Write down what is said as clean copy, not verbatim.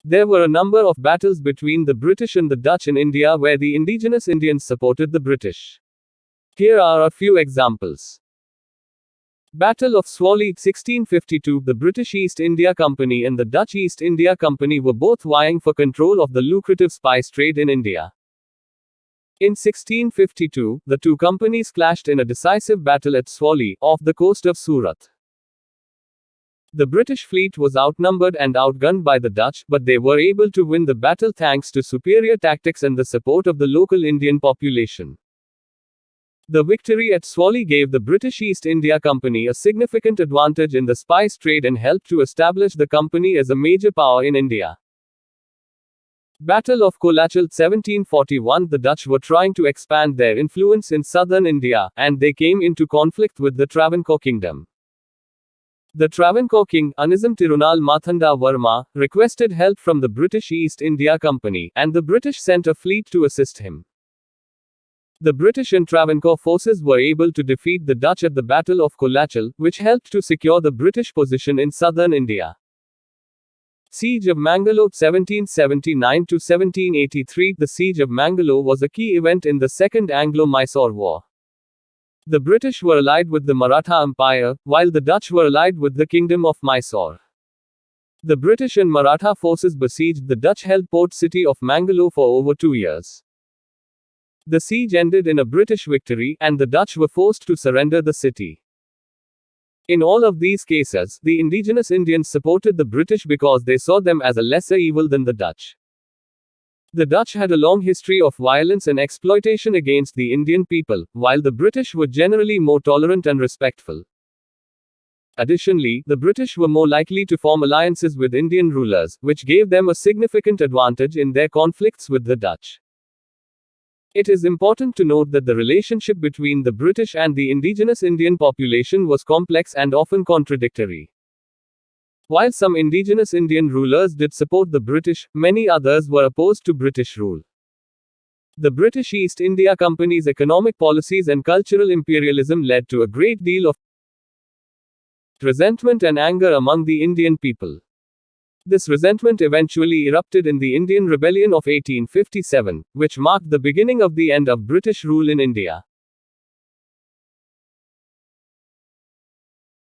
There were a number of battles between the British and the Dutch in India where the indigenous Indians supported the British. Here are a few examples. Battle of Swally 1652. The British East India Company and the Dutch East India Company were both vying for control of the lucrative spice trade in India. In 1652, the two companies clashed in a decisive battle at Swally, off the coast of Surat. The British fleet was outnumbered and outgunned by the Dutch, but they were able to win the battle thanks to superior tactics and the support of the local Indian population. The victory at Swally gave the British East India Company a significant advantage in the spice trade and helped to establish the company as a major power in India. Battle of Kolachal 1741. The Dutch were trying to expand their influence in southern India, and they came into conflict with the Travancore kingdom. The Travancore king, Anizam Tirunal Mathanda Varma, requested help from the British East India Company, and the British sent a fleet to assist him. The British and Travancore forces were able to defeat the Dutch at the Battle of Kolachal, which helped to secure the British position in southern India. Siege of Mangalore 1779 to 1783. The Siege of Mangalore was a key event in the Second Anglo-Mysore War. The British were allied with the Maratha Empire, while the Dutch were allied with the Kingdom of Mysore. The British and Maratha forces besieged the Dutch-held port city of Mangalore for over 2 years. The siege ended in a British victory, and the Dutch were forced to surrender the city. In all of these cases, the indigenous Indians supported the British because they saw them as a lesser evil than the Dutch. The Dutch had a long history of violence and exploitation against the Indian people, while the British were generally more tolerant and respectful. Additionally, the British were more likely to form alliances with Indian rulers, which gave them a significant advantage in their conflicts with the Dutch. It is important to note that the relationship between the British and the indigenous Indian population was complex and often contradictory. While some indigenous Indian rulers did support the British, many others were opposed to British rule. The British East India Company's economic policies and cultural imperialism led to a great deal of resentment and anger among the Indian people. This resentment eventually erupted in the Indian Rebellion of 1857, which marked the beginning of the end of British rule in India.